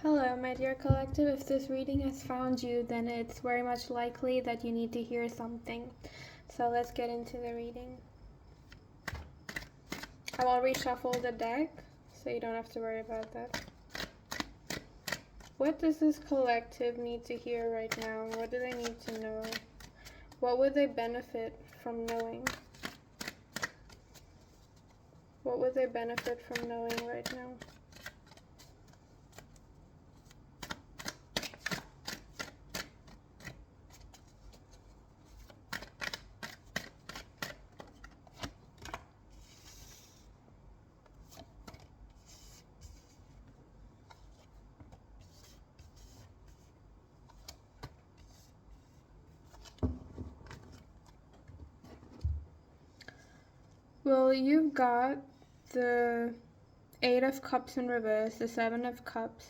Hello, my dear collective. If this reading has found you, then it's very much likely that you need to hear something. So let's get into the reading. I will reshuffle the deck, so you don't have to worry about that. What does this collective need to hear right now? What do they need to know? What would they benefit from knowing? What would they benefit from knowing right now? Well, you've got the Eight of Cups in reverse, the Seven of Cups,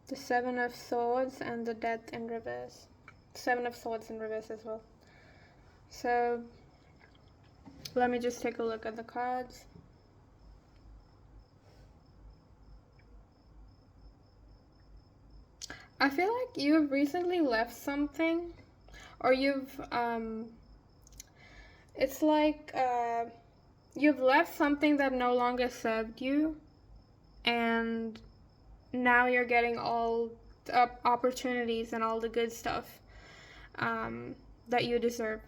the Seven of Swords, and the Death in reverse. Seven of Swords in reverse as well. So, let me just take a look at the cards. I feel like you've recently left something, or it's like, you've left something that no longer served you, and now you're getting all the opportunities and all the good stuff that you deserve.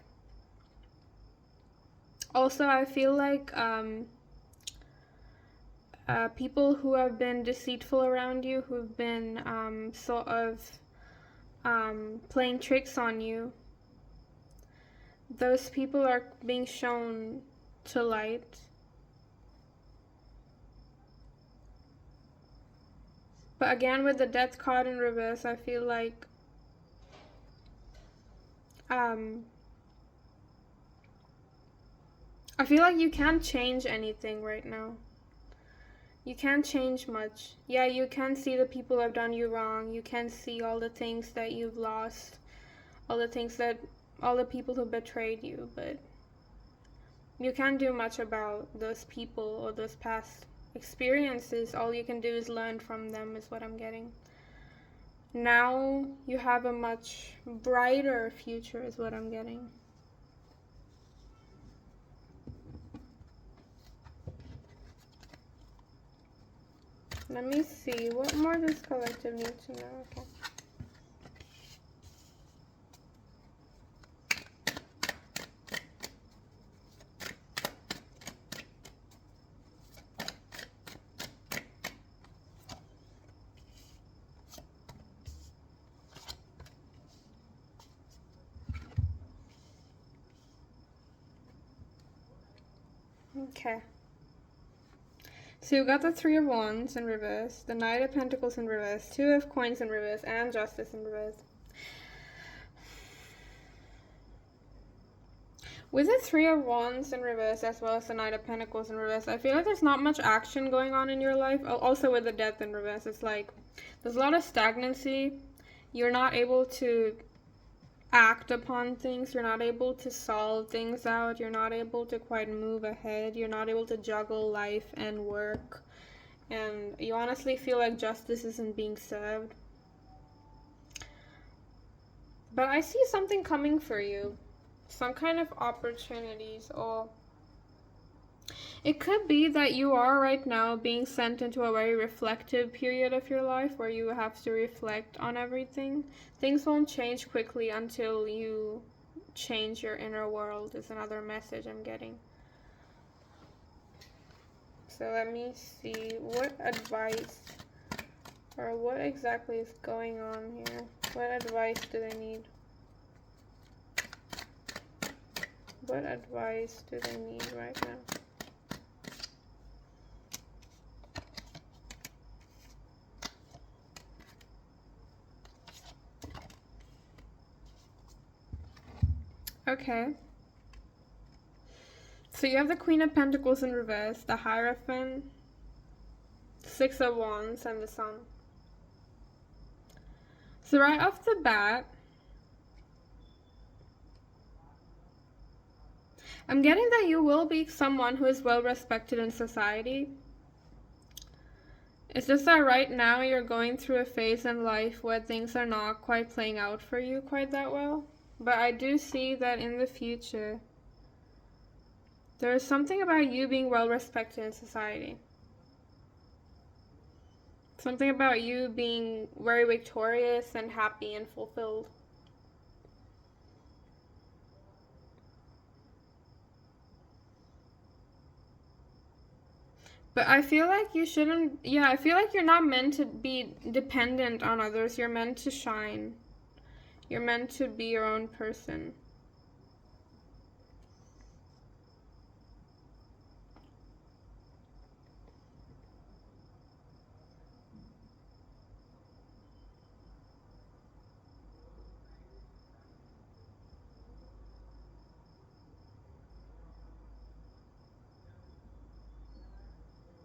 Also, I feel like people who have been deceitful around you, who've been sort of playing tricks on you, those people are being shown to light. But again, with the Death card in reverse, I feel like you can't change anything right now. You can't change much. Yeah, you can see the people who have done you wrong. You can see all the things that you've lost, all the people who betrayed you, but you can't do much about those people or those past experiences. All you can do is learn from them, is what I'm getting. Now you have a much brighter future, is what I'm getting. Let me see, what more does collective need to know? Okay. Okay. So you got the Three of Wands in reverse, the Knight of Pentacles in reverse, Two of Coins in reverse, and Justice in reverse. With the Three of Wands in reverse as well as the Knight of Pentacles in reverse, I feel like there's not much action going on in your life. Also with the Death in reverse, it's like there's a lot of stagnancy. You're not able to act upon things. You're not able to solve things out. You're not able to quite move ahead. You're not able to juggle life and work. And you honestly feel like justice isn't being served. But I see something coming for you. Some kind of opportunities, or it could be that you are right now being sent into a very reflective period of your life where you have to reflect on everything. Things won't change quickly until you change your inner world, is another message I'm getting. So let me see what advice or what exactly is going on here. What advice do they need? What advice do they need right now? Okay. So you have the Queen of Pentacles in reverse, the Hierophant, Six of Wands, and the Sun. So right off the bat, I'm getting that you will be someone who is well respected in society. It's just that right now you're going through a phase in life where things are not quite playing out for you quite that well. But I do see that in the future, there is something about you being well respected in society. Something about you being very victorious and happy and fulfilled. But I feel like you shouldn't, yeah, I feel like you're not meant to be dependent on others. You're meant to shine. You're meant to be your own person.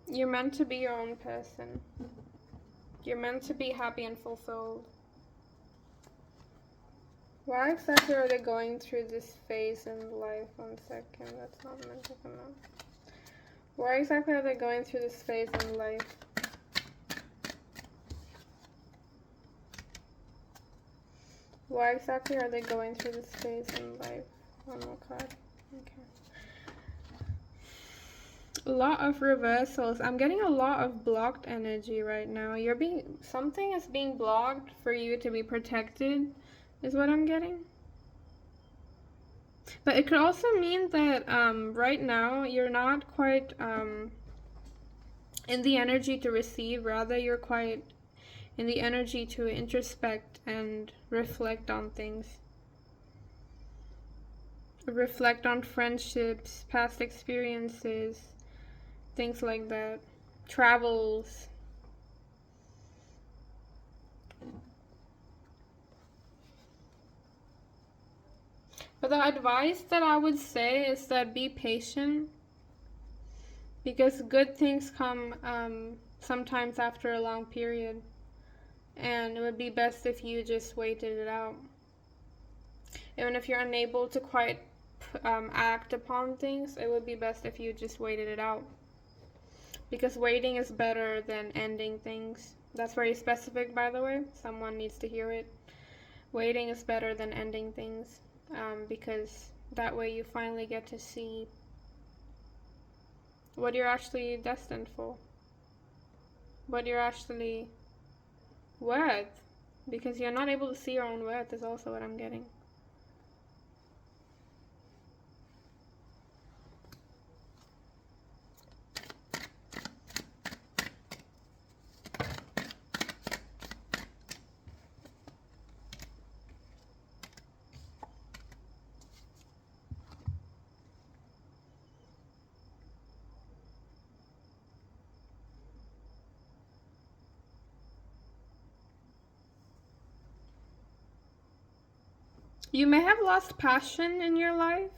You're meant to be your own person. You're meant to be happy and fulfilled. Why exactly are they going through this phase in life? 1 second, that's not meant to come out. Why exactly are they going through this phase in life? Why exactly are they going through this phase in life? One more card. Okay. A lot of reversals. I'm getting a lot of blocked energy right now. Something is being blocked for you to be protected, is what I'm getting. But it could also mean that right now you're not quite in the energy to receive, rather you're quite in the energy to introspect and reflect on things. Reflect on friendships, past experiences, things like that. Travels. But the advice that I would say is that be patient, because good things come sometimes after a long period, and it would be best if you just waited it out. Even if you're unable to quite act upon things, it would be best if you just waited it out. Because waiting is better than ending things. That's very specific, by the way. Someone needs to hear it. Waiting is better than ending things, because that way you finally get to see what you're actually destined for. What you're actually worth. Because you're not able to see your own worth is also what I'm getting. You may have lost passion in your life.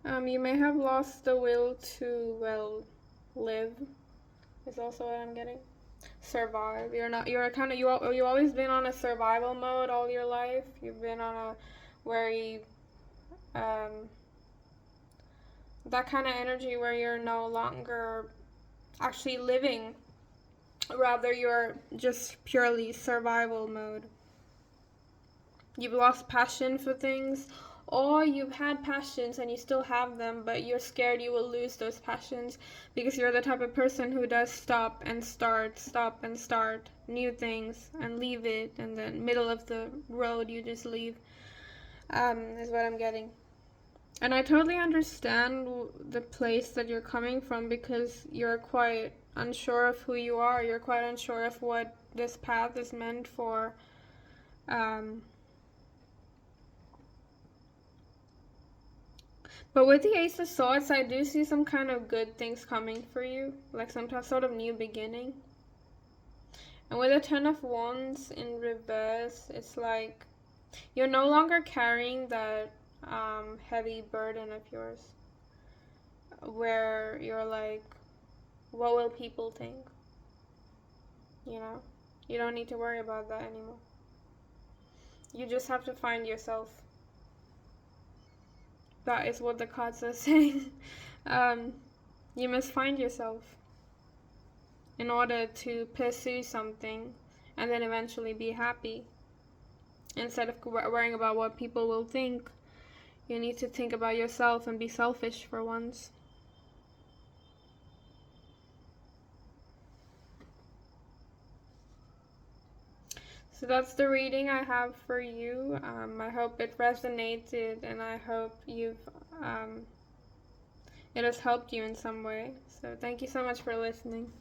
You may have lost the will to, well, live, is also what I'm getting. Survive. You've always been on a survival mode all your life. You've been on a very, that kind of energy where you're no longer actually living. Rather, you're just purely survival mode. You've lost passion for things, or you've had passions and you still have them, but you're scared you will lose those passions because you're the type of person who does stop and start new things and leave it, and then middle of the road you just leave, is what I'm getting. And I totally understand the place that you're coming from, because you're quite unsure of who you are. You're quite unsure of what this path is meant for. But with the Ace of Swords, I do see some kind of good things coming for you, like some sort of new beginning. And with the Ten of Wands in reverse, it's like you're no longer carrying that heavy burden of yours, where you're like, what will people think? You know? You don't need to worry about that anymore. You just have to find yourself. That is what the cards are saying. You must find yourself. in order to pursue something and then eventually be happy. Instead of worrying about what people will think, you need to think about yourself and be selfish for once. So that's the reading I have for you. I hope it resonated, and I hope it has helped you in some way. So thank you so much for listening.